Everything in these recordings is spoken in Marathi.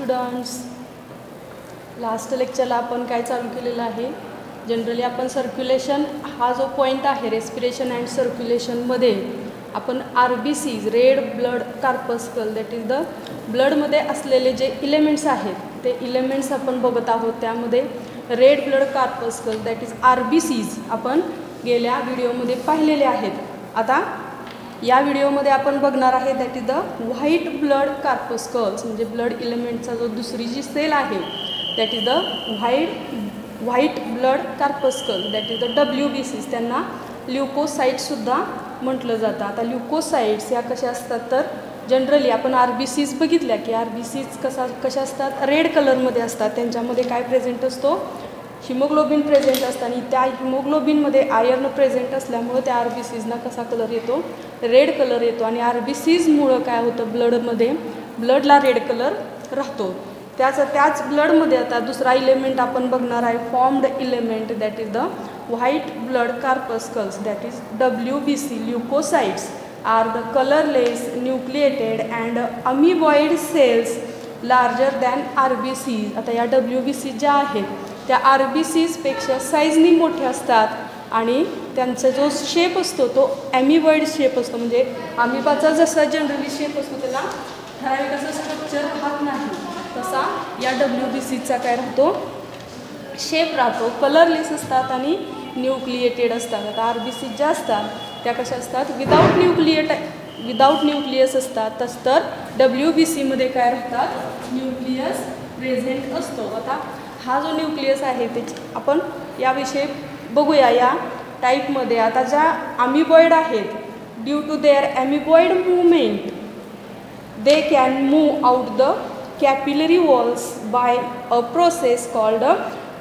स्टुडंट्स, लास्ट लेक्चरला आपण काय चालू केलेलं आहे, जनरली आपण सर्क्युलेशन हा जो पॉईंट आहे रेस्पिरेशन अँड सर्क्युलेशनमध्ये आपण RBCs red blood corpuscle that is the ब्लडमध्ये असलेले जे इलेमेंट्स आहेत ते इलेमेंट्स आपण बघत आहोत. त्यामध्ये red blood corpuscle that is RBCs आपण गेल्या व्हिडिओमध्ये पाहिलेले आहेत. आता या व्हिडिओमध्ये आपण बघणार आहे that is the white blood corpuscles, म्हणजे ब्लड इलेमेंटचा जो दुसरी जी सेल आहे that is the white blood corpuscle that is the WBCs. त्यांना ल्युकोसाइट्ससुद्धा म्हटलं जातं. आता ल्युकोसाइट्स या कशा असतात तर जनरली आपण RBCs बघितल्या की RBCs कशा असतात, रेड कलरमध्ये असतात. त्यांच्यामध्ये काय प्रेझेंट असतो, हिमोग्लोबिन प्रेझेंट असतं आणि त्या हिमोग्लोबिनमध्ये आयर्न प्रेझेंट असल्यामुळं त्या RBCsना कसा कलर येतो, रेड कलर येतो. आणि RBCsमुळं काय होतं, ब्लडमध्ये ब्लडला रेड कलर राहतो. त्याच ब्लडमध्ये आता दुसरा इलेमेंट आपण बघणार आहे, formed element that is the white blood corpuscles that is WBC. Leucocytes are the colourless nucleated and amoeboid cells larger than RBCs. आता या WBC ज्या आहेत त्या RBCsपेक्षा साईजनी मोठ्या असतात आणि त्यांचा जो शेप असतो तो ॲमिबॉइड शेप असतो. म्हणजे अमिबाचा जसा जनरली शेप असतो त्याला ठराविक असं स्ट्रक्चर राहत नाही, तसा या WBCचा काय राहतो, शेप राहतो. कलरलेस असतात आणि न्यूक्लिएटेड असतात. आता RBC ज्या असतात त्या कशा असतात, विदाऊट न्यूक्लियस असतात. तसं तर WBCमध्ये काय राहतात, न्यूक्लियस प्रेझेंट असतो. आता हा जो न्यूक्लियस आहे त्याची आपण याविषयी बघूया या टाईपमध्ये. आता ज्या अमिबॉइड आहेत, due to their amoeboid movement they can move out the capillary walls by a process called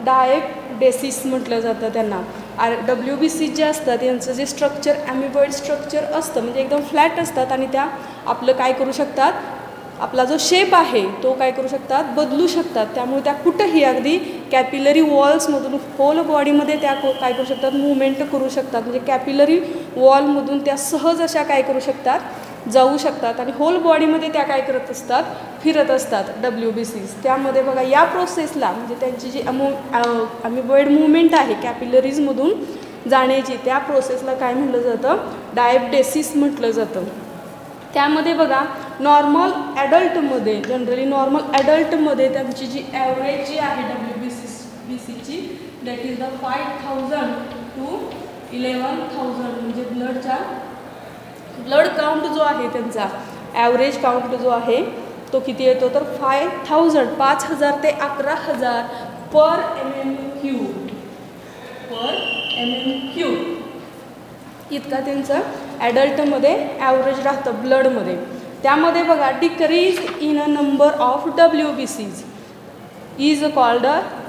diapedesis म्हटलं जातं त्यांना. WBC जे असतात यांचं जे स्ट्रक्चर ॲमिबॉइड स्ट्रक्चर असतं, म्हणजे एकदम फ्लॅट असतात आणि त्या आपलं काय करू शकतात, आपला जो शेप आहे तो काय करू शकतात, बदलू शकतात. त्यामुळे त्या कुठंही अगदी कॅपिलरी वॉल्समधून होल बॉडीमध्ये त्या काय करू शकतात, मूवमेंट करू शकतात. म्हणजे कॅपिलरी वॉलमधून त्या सहज अशा काय करू शकतात, जाऊ शकतात आणि होल बॉडीमध्ये त्या काय करत असतात, फिरत असतात WBCs. त्यामध्ये बघा या प्रोसेसला म्हणजे त्यांची जी अमिबॉइड मूवमेंट आहे कॅपिलरीजमधून जाण्याची, त्या प्रोसेसला काय म्हटलं जातं, डायडेसिस म्हटलं जातं. त्यामध्ये बघा नॉर्मल ॲडल्टमध्ये जनरली नॉर्मल ॲडल्टमध्ये त्यांची जी ॲव्हरेज जी आहे WBCची दॅट इज द 5000 to 11000. म्हणजे ब्लड काउंट जो आहे त्यांचा ॲव्हरेज काउंट जो आहे तो किती येतो तर 5000 ते 11000 पर MMQ इतका त्यांचं ॲडल्टमध्ये ॲव्हरेज राहतं ब्लडमध्ये. त्यामध्ये बघा decrease in a number of WBCs is called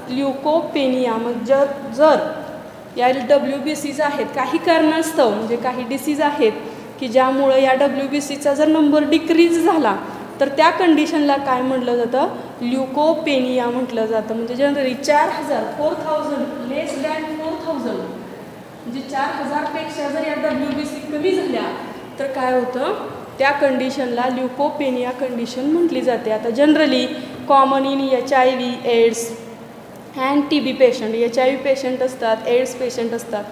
leucopenia. म्हणजे जर या WBCs आहेत काही कारणास्तव, म्हणजे काही डिसीज आहेत की ज्यामुळं या WBCचा जर नंबर डिक्रीज झाला तर त्या कंडिशनला काय म्हटलं जातं, ल्युकोपेनिया म्हटलं जातं. म्हणजे जनरली 4000 लेस दॅन 4000 म्हणजे 4000पेक्षा जर या WBC कमी झाल्या तर काय होतं, त्या कंडिशनला ल्युकोपेनिया कंडिशन म्हटली जाते. आता generally common in HIV, AIDS and TB patient, HIV patient असतात, एड्स पेशंट असतात,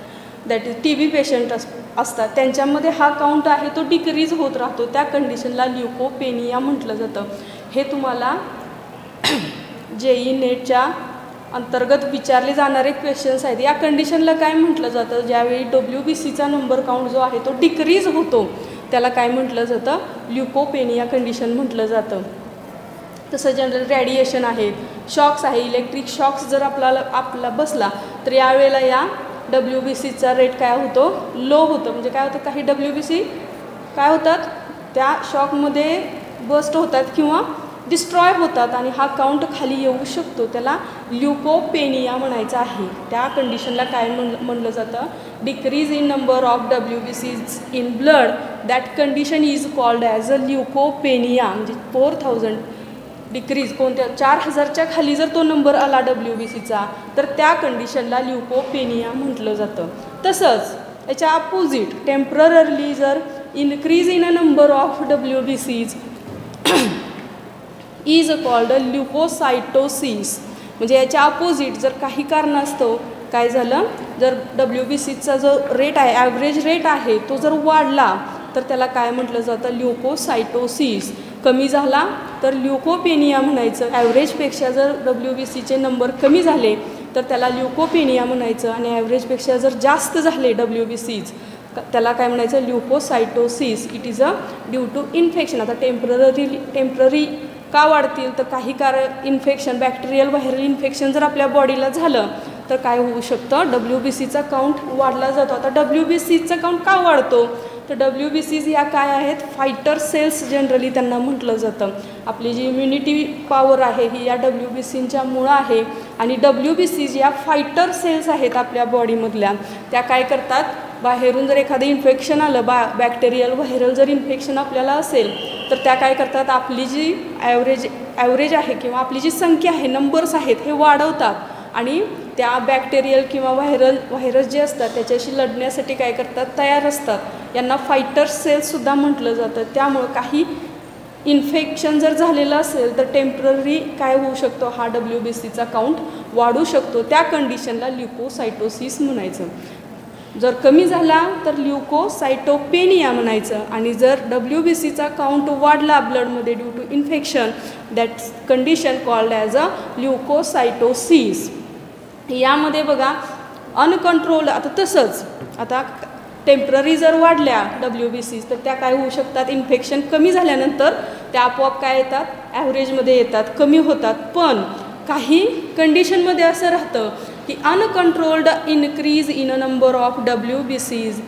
दॅट इज TB पेशंट असतात, त्यांच्यामध्ये हा काउंट आहे तो डिक्रीज होत राहतो. त्या कंडिशनला ल्युकोपेनिया म्हटलं जातं. हे तुम्हाला JEE नेटच्या अंतर्गत विचारले जाणारे क्वेश्चन्स आहेत. या कंडिशनला काय म्हटलं जातं, ज्यावेळी WBCचा नंबर काउंट जो आहे तो डिक्रीज होतो त्याला काय म्हटलं जातं, ल्युकोपेनिया कंडिशन म्हटलं जातं. तसं जनरल रॅडिएशन आहे, शॉक्स आहे, इलेक्ट्रिक शॉक्स जर आपला बसला तर यावेळेला या WBCचा रेट काय होतो, लो होतं. म्हणजे काय होतं, काही WBC काय होतात, त्या शॉकमध्ये बस्ट होतात किंवा डिस्ट्रॉय होतात आणि हा काउंट खाली येऊ शकतो. त्याला ल्युकोपेनिया म्हणायचं आहे. त्या कंडिशनला काय म्हणलं जातं, decrease in number of WBCs in blood that condition is called as a leucopenia. म्हणजे 4000 डिक्रीज कोणत्या 4000च्या खाली जर तो नंबर आला WBCचा तर त्या कंडिशनला ल्युकोपेनिया म्हटलं जातं. तसंच याच्या अपोजिट टेम्पररली जर increase in a number of WBCs is called leucocytosis. म्हणजे याच्या अपोजिट जर काही कारणास्तव काय झालं, जर WBCचा जो रेट आहे, ॲव्हरेज रेट आहे, तो जर वाढला तर त्याला काय म्हटलं जातं, ल्युकोसायटोसिस. कमी झाला तर ल्युकोपेनिया म्हणायचं. ॲव्हरेजपेक्षा जर WBCचे नंबर कमी झाले तर त्याला ल्युकोपेनिया म्हणायचं, आणि ॲव्हरेजपेक्षा जर जास्त झाले WBCs त्याला काय म्हणायचं, leukocytosis. It is due to infection. आता टेम्पररी का वाढतील, तर काही इन्फेक्शन, बॅक्टेरियल व्हायरल इन्फेक्शन जर आपल्या बॉडीला झालं तर काय होऊ शकतं, WBCचा काउंट वाढला जातो. आता WBCचा काउंट का वाढतो, तर WBCs ह्या काय आहेत, फायटर सेल्स जनरली त्यांना म्हटलं जातं. आपली जी इम्युनिटी पॉवर आहे ही या WBCच्या मुळं आहे, आणि WBCs या फायटर सेल्स आहेत आपल्या बॉडीमधल्या. त्या काय करतात, बाहेरून जर एखादं इन्फेक्शन आलं, बॅक्टेरियल व्हायरल जर इन्फेक्शन आपल्याला असेल तर त्या काय करतात, आपली जी ॲव्हरेज आहे किंवा आपली जी संख्या आहे, नंबर्स आहेत, हे वाढवतात, आणि त्या बॅक्टेरियल किंवा व्हायरस जे असतात त्याच्याशी लढण्यासाठी काय करतात, तयार असतात. यांना फायटर सेल्ससुद्धा म्हटलं जातं. त्यामुळं काही इन्फेक्शन जर झालेलं असेल तर टेम्पररी काय होऊ शकतो, हा WBCचा काउंट वाढू शकतो. त्या कंडिशनला ल्युकोसायटोसिस म्हणायचं. जर कमी झाला तर ल्युकोसायटोपेनिया म्हणायचं, आणि जर WBCचा काउंट वाढला ब्लडमध्ये due to infection, that condition called as a leukocytosis. यामध्ये बघा अनकंट्रोल्ड, आता तसंच आता टेम्पररी जर वाढल्या WBCs तर त्या काय होऊ शकतात, इन्फेक्शन कमी झाल्यानंतर त्या आपोआप काय येतात, ॲव्हरेजमध्ये येतात, कमी होतात. पण काही कंडिशनमध्ये असं राहतं की uncontrolled increase in a number of WBCs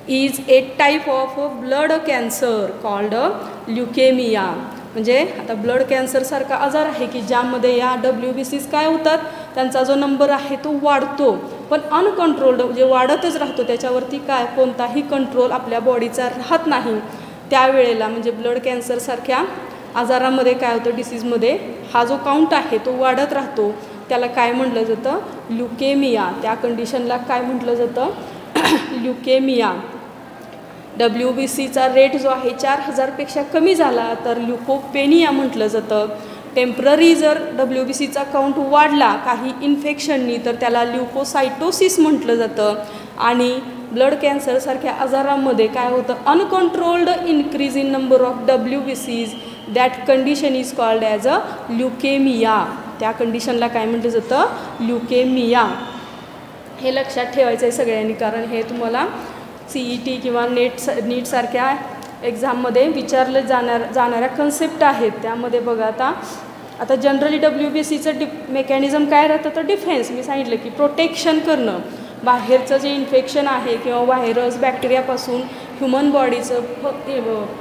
is A type of blood cancer called leukaemia. म्हणजे आता ब्लड कॅन्सरसारखा आजार आहे की ज्यामध्ये या WBCs काय होतात, त्यांचा जो नंबर आहे तो वाढतो, पण अनकंट्रोल्ड जे वाढतच राहतो, त्याच्यावरती काय कोणताही कंट्रोल आपल्या बॉडीचा राहत नाही. त्यावेळेला म्हणजे ब्लड कॅन्सरसारख्या आजारामध्ये काय होतं, डिसीजमध्ये हा जो काउंट आहे तो वाढत राहतो, त्याला काय म्हटलं जातं, ल्युकेमिया. त्या कंडिशनला काय म्हटलं जातं, ल्युकेमिया. WBCचा रेट जो आहे 4000पेक्षा कमी झाला तर ल्युकोपेनिया म्हटलं जातं. टेम्पररी जर WBCचा काउंट वाढला काही इन्फेक्शननी तर त्याला ल्युकोसायटोसिस म्हटलं जातं. आणि ब्लड कॅन्सरसारख्या आजारामध्ये काय होतं, uncontrolled increase in number of WBCs, that condition is called as a leukaemia. त्या कंडिशनला काय म्हटलं जातं, ल्युकेमिया. हे लक्षात ठेवायचं आहे सगळ्यांनी, कारण हे तुम्हाला CET किंवा नीटसारख्या एक्झाममध्ये विचारले जाणाऱ्या कन्सेप्ट आहेत. त्यामध्ये बघा आता जनरली WBCचं मेकॅनिझम काय राहतं, तर डिफेन्स. मी सांगितलं की प्रोटेक्शन करणं, बाहेरचं जे इन्फेक्शन आहे किंवा व्हायरस बॅक्टेरियापासून ह्युमन बॉडीचं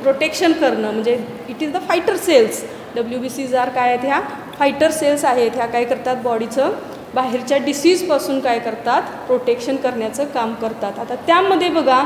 प्रोटेक्शन करणं, म्हणजे it is the fighter cells. WBCs are काय आहेत, ह्या फायटर सेल्स आहेत. ह्या काय करतात, बॉडीचं बाहेरच्या डिसीजपासून काय करतात, प्रोटेक्शन करण्याचं काम करतात. आता त्यामध्ये बघा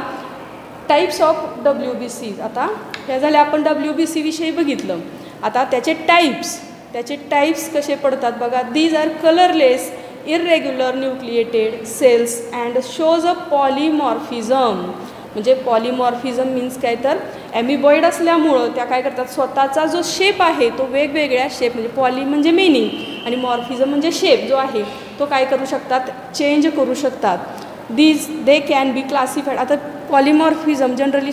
टाईप्स ऑफ WBCs. आता ह्या झाल्या आपण WBC विषयी बघितलं. आता त्याचे टाईप्स कसे पडतात बघा. These are colourless irregular nucleated cells and shows a polymorphism. म्हणजे पॉलिमॉर्फिझम मीन्स काय, तर ॲमिबॉइड असल्यामुळं त्या काय करतात, स्वतःचा जो शेप आहे तो वेगवेगळ्या शेप, म्हणजे पॉली म्हणजे मेनी आणि मॉर्फिझम म्हणजे शेप जो आहे तो काय करू शकतात, चेंज करू शकतात. They can be classified. आता पॉलिमॉर्फिझम जनरली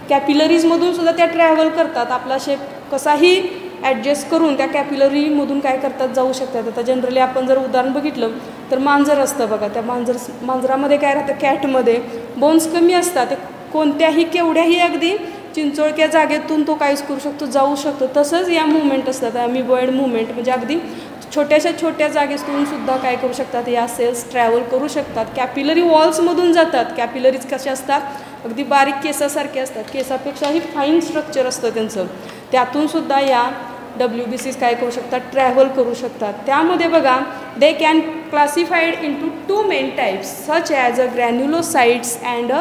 कॅपिलरीजमधून सुद्धा त्या ट्रॅव्हल करतात. आपला शेप कसाही ॲडजस्ट करून त्या कॅपिलरीमधून काय करतात, जाऊ शकतात. आता जनरली आपण जर उदाहरण बघितलं तर मांजर असतं बघा. त्या मांजरामध्ये काय राहतं, कॅटमध्ये बोन्स कमी असतात. ते कोणत्याही केवढ्याही अगदी चिंचोळक्या जागेतून तो काहीच करू शकतो, जाऊ शकतो. तसंच या मुवमेंट असतात, ॲमिबॉइड मुवमेंट, म्हणजे अगदी छोट्या जागेतून सुद्धा काय करू शकतात, या सेल्स ट्रॅव्हल करू शकतात. कॅपिलरी वॉल्समधून जातात. कॅपिलरीज कशा असतात, अगदी बारीक केसासारखे असतात, केसापेक्षाही फाईन स्ट्रक्चर असतं त्यांचं. त्यातून सुद्धा या WBCs काय करू शकतात, ट्रॅव्हल करू शकतात. त्यामध्ये बघा they can classified into 2 main types such as a granulocytes and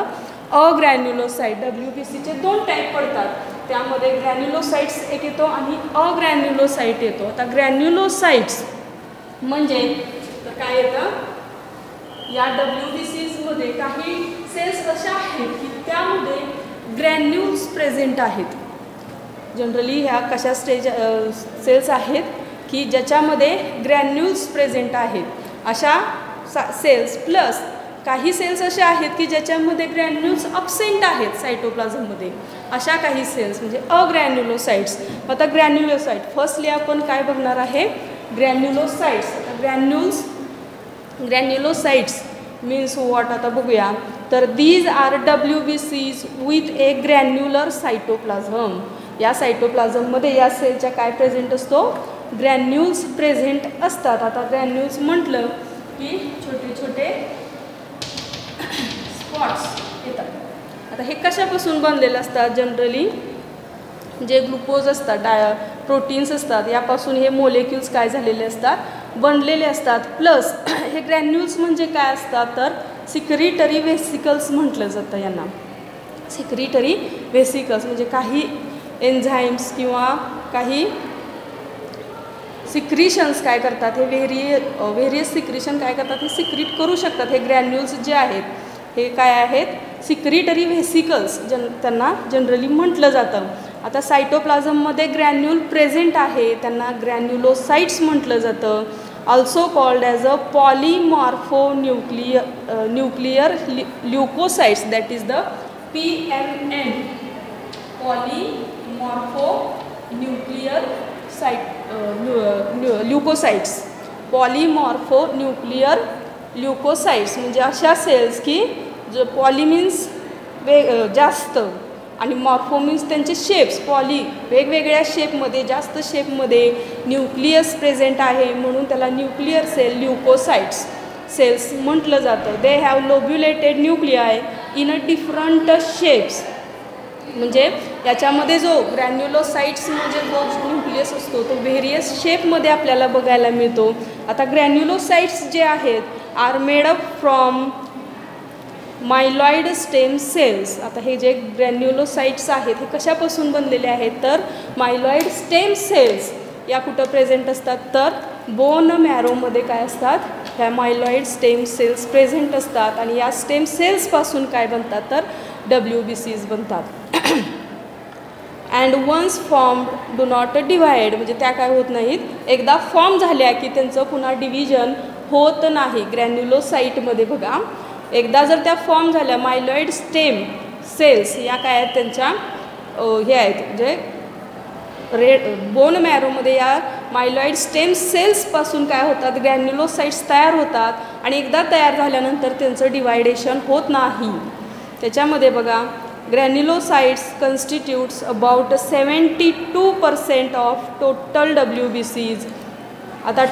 agranulocyte. WBCचे 2 टाईप पडतात. त्यामध्ये ग्रॅन्युलोसाइट्स एक येतो आणि अग्रॅन्युलोसाइट येतो. आता ग्रॅन्युलोसाइट्स म्हणजे तर काय येतं, या WBCsमध्ये काही सेल्स अशा आहेत की त्यामध्ये ग्रॅन्युल्स प्रेझेंट आहेत. जनरली ह्या कशा सेल्स आहेत की ज्याच्यामध्ये ग्रॅन्युल्स प्रेझेंट आहेत, अशा सेल्स प्लस काही सेल्स असे आहेत की ज्याच्यामध्ये ग्रॅन्युल्स अब्सेंट आहेत सायटोप्लाझममध्ये, अशा काही सेल्स म्हणजे अग्रॅन्युलोसाइट्स. आता ग्रॅन्युलोसाइट फर्स्टली आपण काय बघणार आहे, ग्रॅन्युलोसाइट्स. ग्रॅन्युलोसाइट्स मीन्स व्हॉट आता बघूया. तर these are WBCs with a granular cytoplasm. या सायटोप्लाझममध्ये या सेलच्या काय प्रेझेंट असतो, ग्रॅन्युल्स प्रेझेंट असतात. आता ग्रॅन्युल्स म्हटलं की छोटे छोटे स्पॉट्स येतात. आता हे कशापासून बनलेले असतात, जनरली जे ग्लुकोज असतात, प्रोटीन्स असतात, यापासून हे मोलेक्युल्स काय झालेले असतात, बनलेले असतात. प्लस हे ग्रॅन्युल्स म्हणजे काय असतात, तर सिक्रिटरी व्हेसिकल्स म्हटलं जातं यांना. सिक्रिटरी व्हेसिकल्स म्हणजे काही एन्झाईम्स किंवा काही सिक्रिशन्स काय करतात, हे व्हेरियस सिक्रिशन काय करतात, हे सिक्रिट करू शकतात. हे ग्रॅन्युल्स जे आहेत हे काय आहेत, सिक्रिटरी व्हेसिकल्स त्यांना जनरली म्हटलं जातं. आता सायटोप्लाझममध्ये ग्रॅन्युल प्रेझेंट आहे, त्यांना ग्रॅन्युलोसाइट्स म्हटलं जातं. Also called as a polymorphonuclear leucocytes, that is the PMN, polymorphonuclear leucocytes. Polymorphonuclear leucocytes म्हणजे अशा सेल्स की जो पॉली मीन्स जास्त आणि मॉर्फो मीन्स त्यांचे शेप्स, पॉली वेगवेगळ्या शेपमध्ये, जास्त शेपमध्ये, न्यूक्लियस प्रेझेंट आहे म्हणून त्याला न्यूक्लियर सेल ल्युकोसाइट्स सेल्स म्हटलं जातं. They have lobulated nuclei in a different shapes. म्हणजे याच्यामध्ये जो ग्रॅन्युलोसाइट्स म्हणजे जो न्यूक्लियस असतो तो व्हेरियस शेपमध्ये आपल्याला बघायला मिळतो. आता ग्रॅन्युलोसाइट्स जे आहेत are made up from myeloid stem cells. आता हे जे ग्रॅन्युलोसाइट्स आहेत हे कशापासून बनलेले आहेत, तर मायलॉइड स्टेम सेल्स या कुठं प्रेझेंट असतात, तर बोन मॅरोमध्ये काय असतात, ह्या मायलॉइड स्टेम सेल्स प्रेझेंट असतात. आणि या स्टेम सेल्सपासून काय बनतात, तर WBCs बनतात. And once formed do not divide, म्हणजे त्या काय होत नाहीत, एकदा फॉर्म झाल्या की त्यांचं पुन्हा डिव्हिजन होत नाही. ग्रॅन्युलोसाइटमध्ये बघा, एकदा जर त्या फॉर्म झाल्या मायलॉइड स्टेम सेल्स या काय आहेत, त्यांच्या हे आहेत म्हणजे बोन मॅरोमध्ये या मायलॉइड स्टेम सेल्सपासून काय होतात, ग्रॅन्युलोसाइट्स तयार होतात. आणि एकदा तयार झाल्यानंतर त्यांचं डिवायडेशन होत नाही. त्याच्यामध्ये बघा, ग्रॅन्युलोसाइट्स कन्स्टिट्यूट्स अबाउट 72% ऑफ टोटल WBCs. आता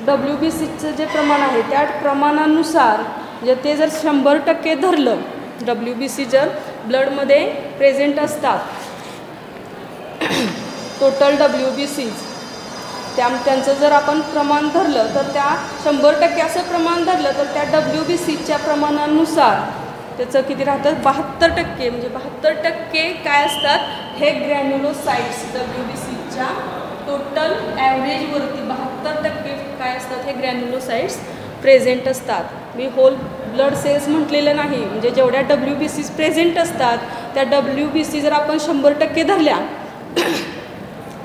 WBCचं जे प्रमाण आहे त्या प्रमाणानुसार म्हणजे ते जर 100% धरलं, WBC जर ब्लडमध्ये प्रेझेंट असतात टोटल WBCs, त्यांचं जर आपण प्रमाण धरलं तर त्या 100% असं प्रमाण धरलं तर त्या WBCच्या प्रमाणानुसार त्याचं किती राहतं, 72%. म्हणजे 72% काय असतात, हे ग्रॅन्युलोसाइट्स WBCच्या टोटल ॲव्हरेजवरती 72% काय असतात, हे ग्रॅन्युलोसाइट्स प्रेझेंट असतात. मी होल ब्लड सेल्स म्हटलेलं नाही, म्हणजे जेवढ्या WBCs प्रेझेंट असतात त्या WBC जर आपण 100% धरल्या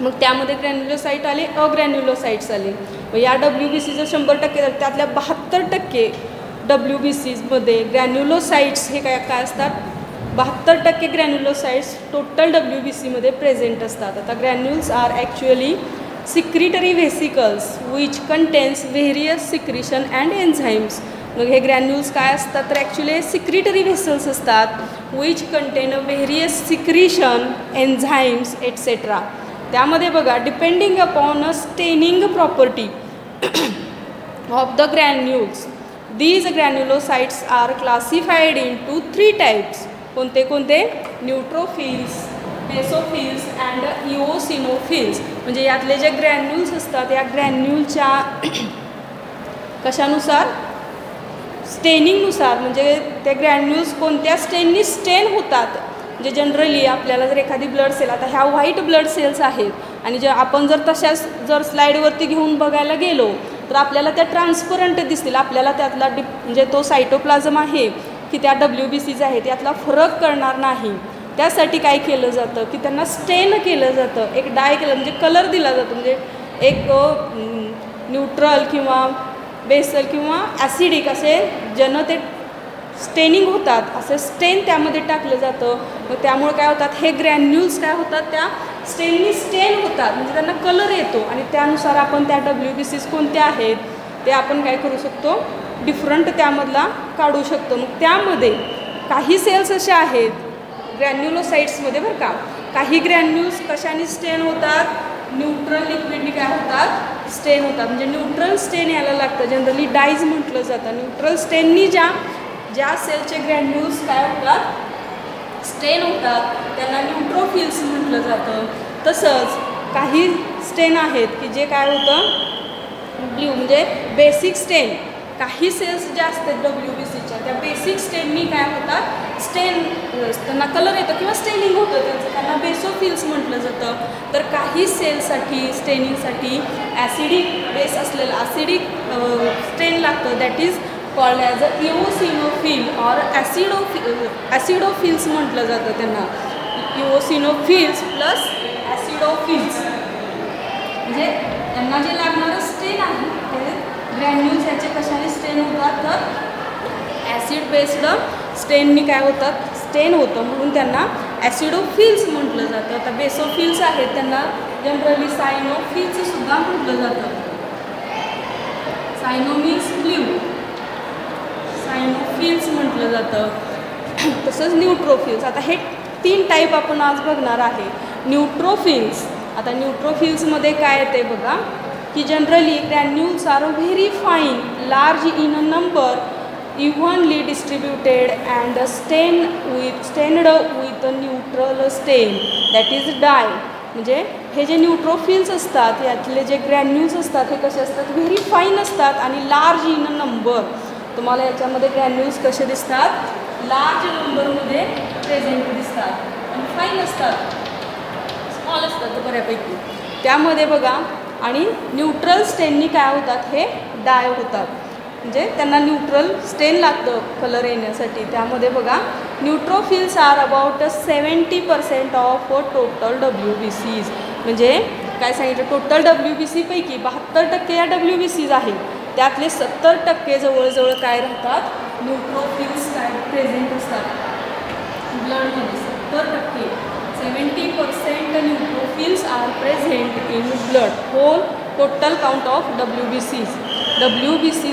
मग त्यामध्ये ग्रॅन्युलोसाइट आले, अग्रॅन्युलोसाइट्स आले. मग या WBC जर 100% त्यातल्या 72% WBCमध्ये ग्रॅन्युलोसाइट्स हे काय असतात, 72% ग्रॅन्युलोसाइट्स टोटल WBCमध्ये प्रेझेंट असतात. आता granules are actually secretory vesicles which contains various secretion and enzymes. मग हे ग्रॅन्युल्स काय असतात, तर ॲक्च्युली सिक्रिटरी व्हेसल्स असतात which contain various secretion, enzymes etcetera. त्यामध्ये बघा, depending upon a staining property of the granules, these granulocytes are classified into 3 types. कोणते कोणते, न्यूट्रोफिल्स, बेसोफिल्स अँड इओसिनोफिल्स. म्हणजे यातले जे ग्रॅन्युल्स असतात या ग्रॅन्युलच्या कशानुसार, स्टेनिंगनुसार, म्हणजे ते ग्रॅन्युल्स कोणत्या स्टेननी स्टेन होतात. म्हणजे जनरली आपल्याला जर एखादी ब्लड सेल, आता ह्या व्हाईट ब्लड सेल्स आहेत आणि जे आपण जर तशाच जर स्लाईडवरती घेऊन बघायला गेलो तर आपल्याला त्या ट्रान्सपरंट दिसतील. आपल्याला त्यातला म्हणजे तो सायटोप्लाझम आहे की त्या WBCs आहेत यातला फरक कळणार नाही. त्यासाठी काय केलं जातं की त्यांना स्टेन केलं जातं, एक डाय केलं म्हणजे कलर दिला जातो, म्हणजे एक न्यूट्रल किंवा बेसल किंवा ॲसिडिक असे ज्यानं ते स्टेनिंग होतात असे स्टेन त्यामध्ये टाकलं जातं. मग त्यामुळे काय होतात, हे ग्रॅन्युल्स काय होतात त्या स्टेननी स्टेन होतात, म्हणजे त्यांना कलर येतो आणि त्यानुसार आपण त्या WBCs कोणत्या आहेत ते आपण काय करू शकतो, डिफरंट त्यामधला काढू शकतो. मग त्यामध्ये काही सेल्स असे आहेत ग्रॅन्युलोसाइट्समध्ये बरं का, काही ग्रॅन्युल्स कशाने स्टेन होतात, न्यूट्रल लिक्विडनी काय होतात स्टेन होतात. म्हणजे न्यूट्रल स्टेन यायला लागतं, जनरली डाईज म्हटलं जातं. न्यूट्रल स्टेननी ज्या सेलचे ग्रॅन्युल्स काय होतात स्टेन होतात त्यांना न्यूट्रोफिल्स म्हटलं जातं. तसंच काही स्टेन आहेत की जे काय होतं ब्ल्यू म्हणजे बेसिक स्टेन. काही सेल्स ज्या असतात WBCच्या त्या बेसिक स्टेननी काय होतात स्टेन, त्यांना कलर येतो किंवा स्टेनिंग होतं त्यांचं, त्यांना बेसोफिल्स म्हटलं जातं. तर काही सेल्ससाठी स्टेनिंगसाठी ॲसिडिक बेस असलेलं ॲसिडिक स्टेन लागतं, that is called as a eosinophil or acidophils म्हटलं जातं त्यांना. इओसिनोफिल्स प्लस ॲसिडोफिल्स म्हणजे त्यांना जे लागणारं स्टेन आहे ते ग्रॅन्युल्स याचे कशाने स्टेन होतात तर ॲसिड बेस्ड स्टेननी काय होतात स्टेन होतं, म्हणून त्यांना ॲसिडोफिल्स म्हटलं जातं. आता बेसोफिल्स आहेत त्यांना जनरली सायनोफिल्स सुद्धा म्हटलं जातं. सायनो मीन्स ब्ल्यू, सायनोफिल्स म्हटलं जातं. तसंच न्यूट्रोफिल्स. आता हे 3 टाईप आपण आज बघणार आहे. न्यूट्रोफिल्स, आता न्यूट्रोफिल्समध्ये काय येते बघा की generally granules are very fine, large in a number, evenly distributed and stained with a neutral stain that is dye. म्हणजे हे जे न्यूट्रोफिल्स असतात यातले जे ग्रॅन्युल्स असतात हे कसे असतात व्हेरी फाईन असतात आणि लार्ज इन अ नंबर. तुम्हाला याच्यामध्ये ग्रॅन्युल्स कसे दिसतात लार्ज नंबरमध्ये प्रेझेंट दिसतात आणि फाईन असतात, स्मॉल असतात बऱ्यापैकी त्यामध्ये बघा. आणि न्यूट्रल स्टेननी काय होतात हे डाय होतात, म्हणजे त्यांना न्यूट्रल स्टेन लागतं कलर येण्यासाठी. त्यामध्ये बघा neutrophils are about 70% of total WBCs. म्हणजे काय सांगितलं टोटल WBC पैकी 72% या WBCs आहेत, त्यातले 70% जवळजवळ काय राहतात न्यूट्रोफिल्स काय प्रेझेंट असतात ब्लडमध्ये. 70% neutrophils are present in blood. Whole total count of WBCs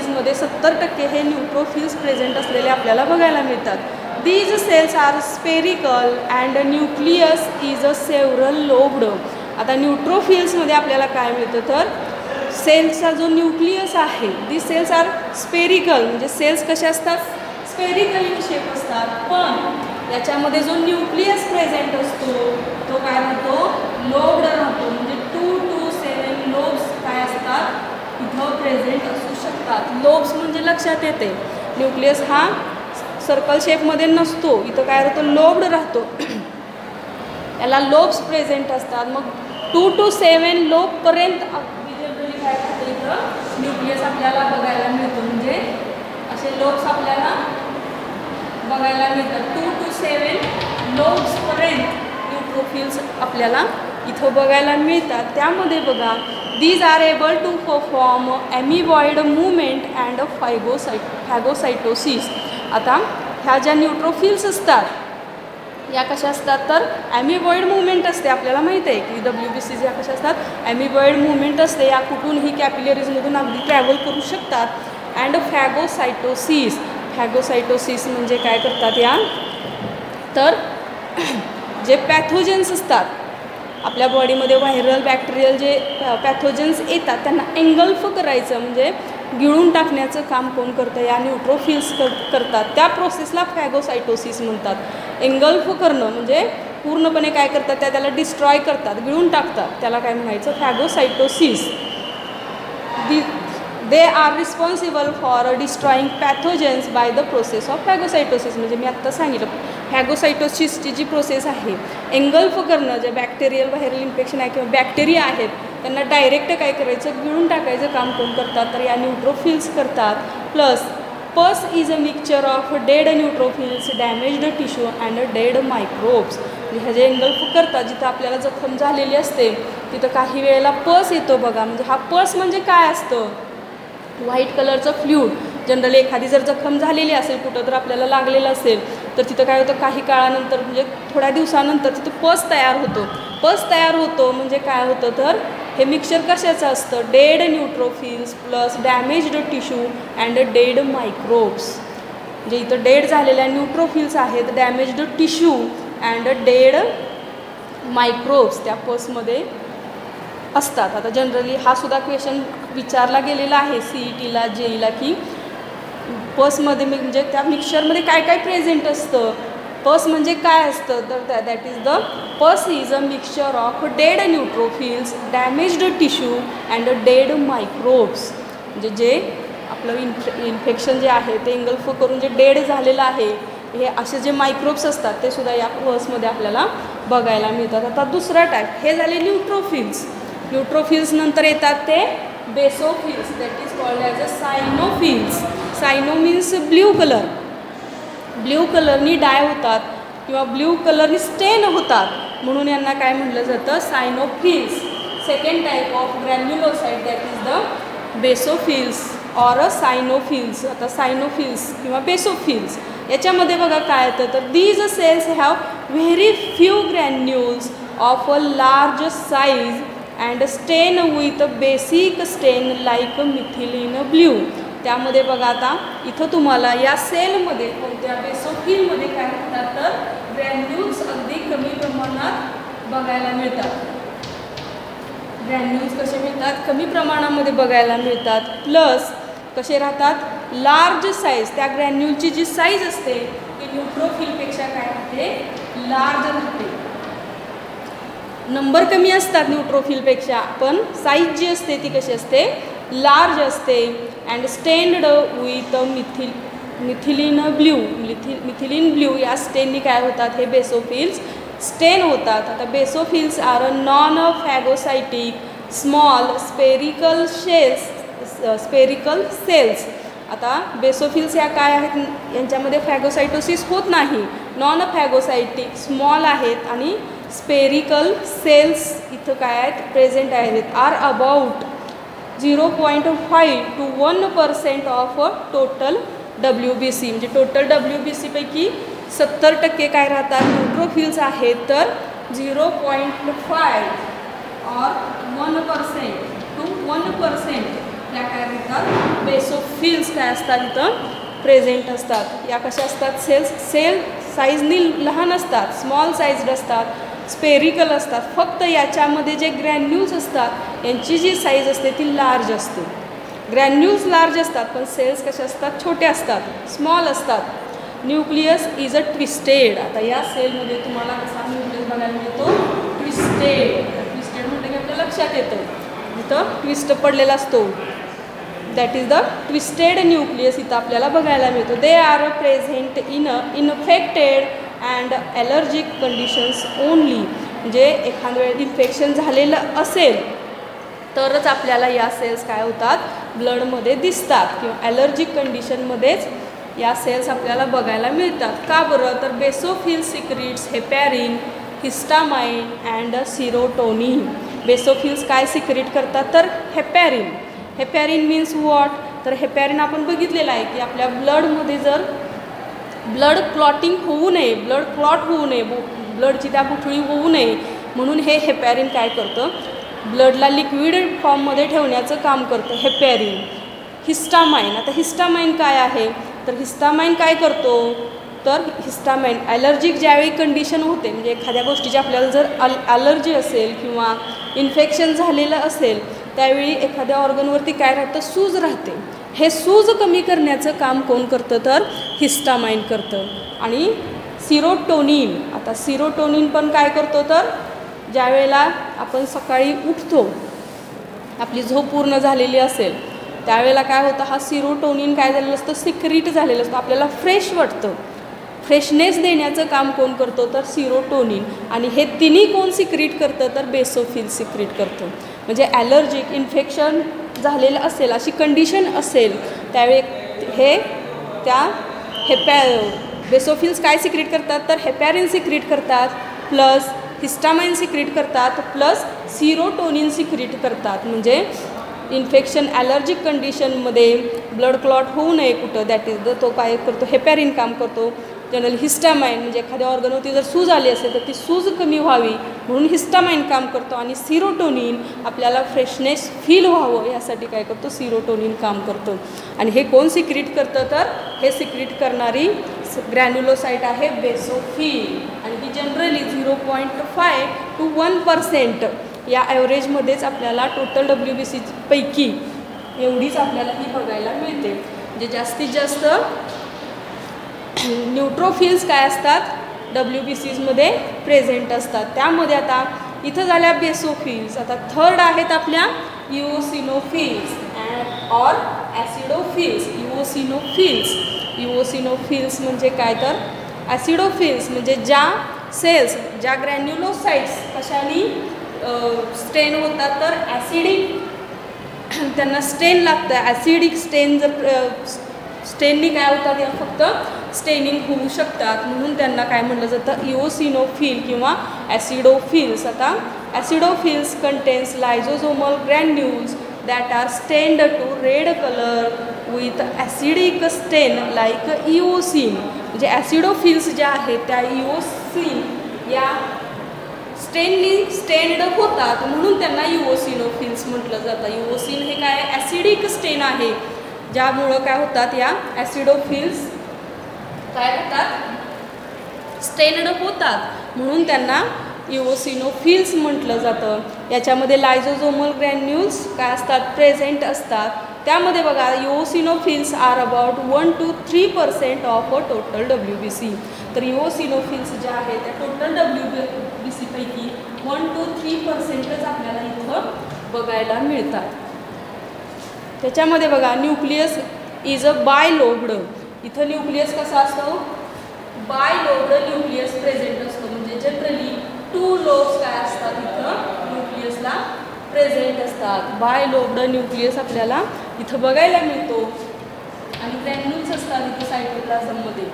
मध्ये 70% हे न्यूट्रोफिल्स प्रेझेंट असलेले आपल्याला बघायला मिळतात. These cells are spherical and nucleus is a several lobed. आता न्यूट्रोफिल्समध्ये आपल्याला काय मिळतं तर सेल्सचा जो न्यूक्लियस आहे, दी सेल्स आर स्पेरिकल म्हणजे सेल्स कशा असतात स्पेरिकल इन शेप असतात, पण याच्यामध्ये जो न्यूक्लियस प्रेझेंट असतो तो काय राहतो लोब्ड राहतो. म्हणजे 2 to 7 लोब्स काय असतात इथं प्रेझेंट असू शकतात. लोब्स म्हणजे लक्षात येते न्यूक्लियस हा सर्कल शेपमध्ये नसतो, इथं काय राहतो लोब्ड राहतो, याला लोब्स प्रेझेंट असतात. मग 2 to 7 लोबपर्यंत जनरली काय राहतं इथं न्यूक्लियस आपल्याला बघायला मिळतो. म्हणजे असे लोब्स आपल्याला बघायला मिळतात. 2 to 7 लोब्सपर्यंत न्यूट्रोफिल्स आपल्याला इथं बघायला मिळतात. त्यामध्ये बघा these are able to perform amoeboid movement and phagocytosis. आता ह्या ज्या न्यूट्रोफिल्स असतात या कशा असतात तर ॲमिबॉइड मूवमेंट असते. आपल्याला माहिती आहे की WBCs या कशा असतात ॲमिबॉइड मूवमेंट असते, या कुठूनही कॅपिलरीजमधून अगदी ट्रॅव्हल करू शकतात. अँड फॅगोसायटोसिस, फॅगोसायटोसिस म्हणजे काय करतात या तर जे पॅथोजन्स असतात आपल्या बॉडीमध्ये व्हायरल बॅक्टेरियल जे पॅथोजन्स येतात त्यांना एंगल्फ करायचं म्हणजे गिळून टाकण्याचं काम कोण करतं या न्यूट्रोफिल्स करतात. त्या प्रोसेसला फॅगोसायटोसिस म्हणतात. एंगल्फ करणं म्हणजे पूर्णपणे काय करतात त्याला डिस्ट्रॉय करतात, गिळून टाकतात, त्याला काय म्हणायचं phagocytosis. They are responsible for destroying pathogens by the process of phagocytosis. म्हणजे मी आत्ता सांगितलं फॅगोसायटोसिसची जी प्रोसेस आहे एंगल्फ करणं, जे बॅक्टेरियल व्हायरल इन्फेक्शन आहे किंवा बॅक्टेरिया आहेत त्यांना डायरेक्ट काय करायचं गिळून टाकायचं काम कोण करतात तर या न्यूट्रोफिल्स करतात. प्लस पस is a mixture of dead neutrophils, damaged tissue and dead microbes. म्हणजे हे जे एंगल्फ करतात जिथं आपल्याला जखम झालेली असते तिथं काही वेळेला पस येतो बघा. म्हणजे हा पस म्हणजे काय असतं, व्हाईट कलरचं फ्लूइड. जनरली एखादी जर जखम झालेली असेल कुठं तर आपल्याला लागलेलं असेल तर तिथं काय होतं, काही काळानंतर म्हणजे थोड्या दिवसानंतर तिथं पस तयार होतो. पस तयार होतो म्हणजे काय होतं तर हे मिक्सचर कशाचं असतं, dead neutrophils plus damaged tissue and dead microbes. म्हणजे इथं डेड झालेल्या न्यूट्रोफिल्स आहेत, damaged tissue and dead microbes त्या पसमध्ये असतात. आता जनरली हा सुद्धा क्वेश्चन विचारला गेलेला आहे CETला JEEला की पसमध्ये म्हणजे त्या मिक्सचरमध्ये काय काय प्रेझेंट असतं. पस म्हणजे काय असतं तर दॅट इज द पस is a mixture of dead neutrophils, damaged tissue and dead microbes. म्हणजे जे आपलं इन्फेक्शन जे आहे ते एंगल्फ करून जे डेड झालेलं आहे हे असे जे मायक्रोब्स असतात ते सुद्धा या पसमध्ये आपल्याला बघायला मिळतात. आता दुसरा टाईप हे झाले न्यूट्रोफिल्स. न्यूट्रोफिल्स नंतर येतात ते basophils, that is called as a cyanophils. Cyano means blue colour, blue कलरनी डाय होतात किंवा ब्ल्यू कलरनी स्टेन होतात म्हणून यांना काय म्हटलं जातं, cyanophils. Second type of granulocyte that is the basophils or cyanophils. आता सायनोफिल्स किंवा बेसोफिल्स याच्यामध्ये बघा काय येतं तर these cells have very few granules of a large size and stain with basic stain like methylene blue. त्यामध्ये बघा आता इथं तुम्हाला या सेलमध्ये कोणत्या बेसोफिलमध्ये काय होतात तर ग्रॅन्युल्स अगदी कमी प्रमाणात बघायला मिळतात. ग्रॅन्युल्स कसे मिळतात, कमी प्रमाणामध्ये बघायला मिळतात. प्लस कसे राहतात, लार्ज साईज. त्या ग्रॅन्युलची जी साईज असते ती न्यूट्रोफिलपेक्षा काय राहते, लार्ज राहते. नंबर कमी असतात न्यूट्रोफिलपेक्षा पण साईज जी असते ती कशी असते, लार्ज असते. And stained with methylene blue. Methylene blue या स्टेननी काय होतात, हे बेसोफिल्स स्टेन होतात. आता basophils are a non phagocytic small spherical cells. आता बेसोफिल्स या काय आहेत, यांच्यामध्ये फॅगोसायटोसिस होत नाही, नॉन फॅगोसायटिक स्मॉल आहेत आणि स्पेरिकल सेल्स इथं काय आहेत, प्रेझेंट आहेत. Are about 0.5 to 1% of total WBC. म्हणजे टोटल WBC पैकी 70% काय राहतात, न्यूट्रोफिल्स आहेत. तर 0.5 or 1% to 1% त्या काय राहतात, बेसोफिल्स काय असतात इथं प्रेझेंट असतात. या कशा असतात, सेल साईजनी लहान असतात, स्मॉल साईज्ड असतात, स्पेरिकल असतात. फक्त याच्यामध्ये जे ग्रॅन्युल्स असतात यांची जी साईज असते ती लार्ज असते. ग्रॅन्युल्स लार्ज असतात पण सेल्स कशा असतात, छोट्या असतात, स्मॉल असतात. Nucleus is a twisted. आता या सेलमध्ये तुम्हाला कसा न्यूक्लियस बघायला मिळतो, ट्विस्टेड. ट्विस्टेड म्हटलं की आपल्या लक्षात येतं इथं ट्विस्ट पडलेला असतो, that is the twisted nucleus इथं आपल्याला बघायला मिळतो. They are present in infected and allergic conditions only. म्हणजे एखाद्या वेळेस इन्फेक्शन झालेलं असेल तरच आपल्याला या सेल्स काय होतात, ब्लडमध्ये दिसतात किंवा ॲलर्जिक कंडिशनमध्येच या सेल्स आपल्याला बघायला मिळतात. का बरं तर basophil secretes heparin, histamine and serotonin. Basophils काय सिक्रीट करतात तर हेपॅरिन. हेपॅरिन मीन्स वॉट तर हेपॅरिन आपण बघितलेलं आहे की आपल्या ब्लडमध्ये जर ब्लड क्लॉटिंग होऊ नये, ब्लड क्लॉट होऊ नये, ब्लडची त्या गुठळी होऊ नये म्हणून हे हेपॅरिन काय करतं, ब्लडला लिक्विड फॉर्ममध्ये ठेवण्याचं काम करतं हेपॅरिन. हिस्टामाइन. आता हिस्टामाइन काय आहे तर हिस्टामाइन काय करतो तर हिस्टामाइन ॲलर्जिक ज्यावेळी कंडिशन होते म्हणजे एखाद्या गोष्टीची आपल्याला जर ॲलर्जी असेल किंवा इन्फेक्शन झालेलं असेल त्यावेळी एखाद्या ऑर्गनवरती काय राहतं, सूज राहते. हे सूज कमी करण्याचं काम कोण करतं तर हिस्टामाइन करतं. आणि सिरोटोनिन. आता सिरोटोनिन पण काय करतो तर ज्यावेळेला आपण सकाळी उठतो, आपली झोप पूर्ण झालेली असेल त्यावेळेला काय होतं, हा सिरोटोनिन काय झालेलं असतं, सिक्रीट झालेलं असतं, आपल्याला फ्रेश वाटतं. फ्रेशनेस देण्याचं काम कोण करतो तर सिरोटोनिन. आणि हे तिन्ही कोण सिक्रीट करतं तर बेसोफिल सिक्रीट करतं. म्हणजे ॲलर्जिक इन्फेक्शन झालेलं असेल, अशी कंडिशन असेल त्यावेळी हे त्या बेसोफिल्स काय सिक्रेट करतात तर हेपॅरिन सिक्रेट करतात, प्लस हिस्टामाइन सिक्रेट करतात, प्लस सिरोटोनिन सिक्रेट करतात. म्हणजे इन्फेक्शन ॲलर्जिक कंडिशनमध्ये ब्लड क्लॉट होऊ नये कुठं, दॅट इज तो काय करतो, हेपॅरिन काम करतो. जनरल हिस्टामाइन म्हणजे एखाद्या ऑर्गनवरती जर सूज आली असेल तर ती सूज कमी व्हावी म्हणून हिस्टामाइन काम करतो. आणि सिरोटोनिन आपल्याला फ्रेशनेस फील व्हावं यासाठी काय करतो, सिरोटोनिन काम करतो. आणि हे कोण सिक्रेट करतं तर हे सिक्रेट करणारी ग्रॅन्युलोसाइट आहे बेसोफिल. आणि ही जनरली 0.5 to 1% या ॲव्हरेजमध्येच आपल्याला टोटल WBC पैकी एवढीच आपल्याला ही बघायला मिळते. म्हणजे जास्तीत जास्त न्यूट्रोफिल्स काय असतात WBCजमध्ये प्रेझेंट असतात. त्यामध्ये आता इथं झाल्या बेसोफिल्स. आता थर्ड आहेत आपल्या इओसिनोफिल्स ऑर ॲसिडोफिल्स. इओसिनोफिल्स म्हणजे काय तर ॲसिडोफिल्स म्हणजे ज्या सेल्स, ज्या ग्रॅन्युलोसाइट्स कशाने स्टेन होतात तर ॲसिडिक त्यांना स्टेन लागतं. ॲसिडिक स्टेन जर स्टेननी काय होतात या फक्त स्टेनिंग होऊ शकतात म्हणून त्यांना काय म्हटलं जातं इओसिनोफिल किंवा ॲसिडोफिल्स. आता acidophils contains lysosomal granules that are stained to red colour with acidic stain like eosin. म्हणजे ॲसिडोफिल्स ज्या आहेत त्या इओसिन या स्टेननी स्टेन्ड होतात म्हणून त्यांना इओसिनोफिल्स म्हटलं जातं. इओसिन हे काय ॲसिडिक स्टेन आहे ज्यामुळं काय होतात या ॲसिडोफिल्स काय होतात स्टेन्ड होतात म्हणून त्यांना इओसिनोफिल्स म्हटलं जातं. याच्यामध्ये लायझोझोमल ग्रॅन्युल्स काय असतात प्रेझेंट असतात. त्यामध्ये बघा eosinophils are about 1 to 3% of a total WBC. तर इओसिनोफिल्स ज्या आहेत त्या टोटल WBC पैकी 1 to 3%च आपल्याला इथं बघायला मिळतात. त्याच्यामध्ये बघा न्यूक्लियस इज अ बायलोब्ड. इथं न्यूक्लियस कसा असतो बायलोब्ड न्यूक्लियस प्रेझेंट असतो. म्हणजे जनरली 2 लोब्स काय असतात इथं न्यूक्लियसला प्रेझेंट असतात. बायलोब्ड न्यूक्लियस आपल्याला इथं बघायला मिळतो. आणि ग्रॅन्युल्स असतात इथं सायटोप्लाझममध्ये.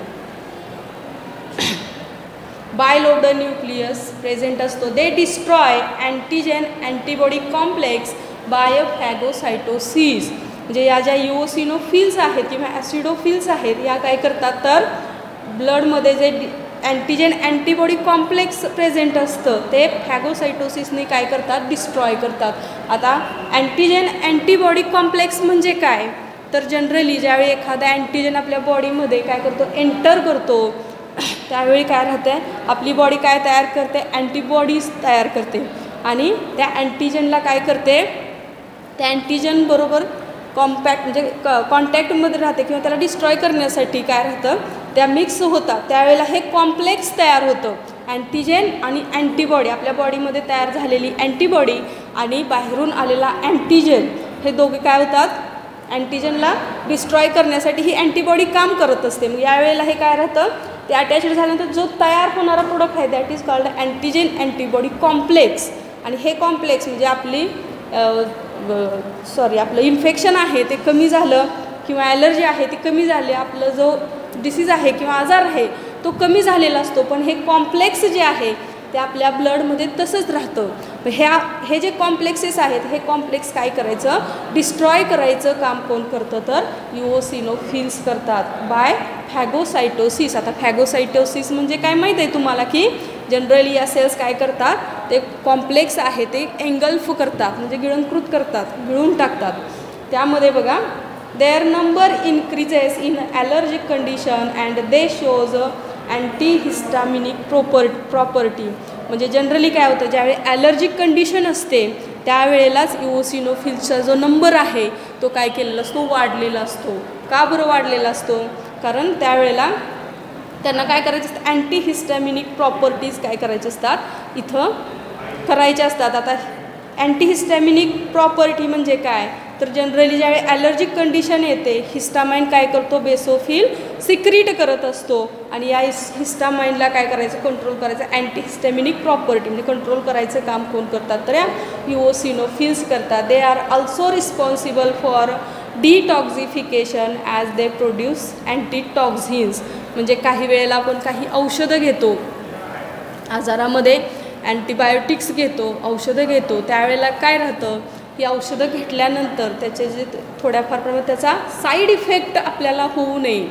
बायलोब्ड न्यूक्लियस प्रेझेंट असतो. They destroy antigen antibody complex by phagocytosis. म्हणजे या ज्या इओसिनोफिल्स आहेत किंवा ॲसिडोफिल्स आहेत या काय करतात तर ब्लडमध्ये जे अँटीजेन अँटीबॉडी कॉम्प्लेक्स प्रेझेंट असतं ते फॅगोसायटोसिसने काय करतात डिस्ट्रॉय करतात. आता अँटीजेन अँटीबॉडी कॉम्प्लेक्स म्हणजे काय तर जनरली ज्यावेळी एखादा अँटीजेन आपल्या बॉडीमध्ये काय करतो एंटर करतो त्यावेळी काय राहते आपली बॉडी काय तयार करते अँटीबॉडीज तयार करते. आणि त्या अँटीजेनला काय करते त्या अँटीजेन बरोबर म्हणजे कॉन्टॅक्टमध्ये राहते किंवा त्याला डिस्ट्रॉय करण्यासाठी काय राहतं त्या मिक्स होतात. त्यावेळेला हे कॉम्प्लेक्स तयार होतं. अँटीजेन आणि अँटीबॉडी आपल्या बॉडीमध्ये तयार झालेली अँटीबॉडी आणि बाहेरून आलेला अँटीजेन हे दोघे काय होतात अँटीजेनला डिस्ट्रॉय करण्यासाठी ही अँटीबॉडी काम करत असते. मग यावेळेला हे काय राहतं ते अटॅच झाल्यानंतर जो तयार होणारा प्रोडक्ट आहे that is called antigen antibody complex. आणि हे कॉम्प्लेक्स म्हणजे आपलं इन्फेक्शन आहे ते कमी झालं किंवा ॲलर्जी आहे ती कमी झाली आपलं जो डिसीज आहे किंवा आजार आहे तो कमी झालेला असतो. पण हे कॉम्प्लेक्स जे आहे ते आपल्या ब्लडमध्ये तसंच राहतं. हे जे कॉम्प्लेक्सेस आहेत हे कॉम्प्लेक्स काय करायचं डिस्ट्रॉय करायचं काम कोण करतं तर इओसिनोफिल्स करतात बाय फॅगोसायटोसिस. आता फॅगोसायटोसिस म्हणजे काय माहीत आहे तुम्हाला की जनरली या सेल्स काय करतात ते कॉम्प्लेक्स आहे ते एंगल्फ करतात म्हणजे गिळंकृत करतात गिळून टाकतात. त्यामध्ये बघा their number increases in allergic condition and they shows antihistaminic property. म्हणजे जनरली काय होतं ज्यावेळी ॲलर्जिक कंडिशन असते त्यावेळेलाच इओसिनोफिल्सचा जो नंबर आहे तो काय केलेला असतो वाढलेला असतो. का बरं वाढलेला असतो कारण त्यावेळेला त्यांना काय करायचं असतं अँटीहिस्टॅमिनिक प्रॉपर्टीज काय करायचे असतात इथं करायचे असतात. आता अँटीहिस्टॅमिनिक प्रॉपर्टी म्हणजे काय तर जनरली ज्यावेळी ॲलर्जिक कंडिशन येते हिस्टामाइन काय करतो बेसोफिल सिक्रीट करत असतो. आणि या हिस्टामाइनला काय करायचं कंट्रोल करायचं अँटीहिस्टॅमिनिक प्रॉपर्टी म्हणजे कंट्रोल करायचं काम कोण करतात तर या इओसिनोफिल्स करतात. They are also responsible for detoxification as they produce antitoxins, म्हणजे काही वेळेला आपण काही औषधं घेतो, आजारामध्ये अँटीबायोटिक्स घेतो, औषधं घेतो, त्यावेळेला काय राहतं, ही औषधं घेतल्यानंतर त्याचे जे थोड्याफार प्रमाणात त्याचा साईड इफेक्ट आपल्याला होऊ नये,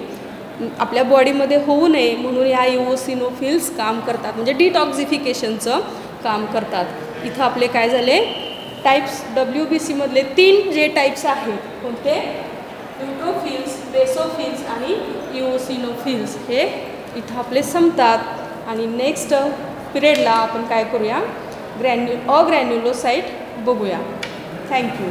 आपल्या बॉडीमध्ये होऊ नये म्हणून या इओसिनोफिल्स काम करतात, म्हणजे डिटॉक्झिफिकेशनचं काम करतात. इथं आपले काय झाले टाईप्स, WBC मधले 3 जे टाईप्स आहेत कोणते, न्यूट्रोफिल्स, बेसोफिल्स आणि इओसिनोफिल्स, हे इथं आपले संपतात. आणि नेक्स्ट पिरियडला आपण काय करूया, अग्रॅन्युलोसाइट बघूया. थँक्यू.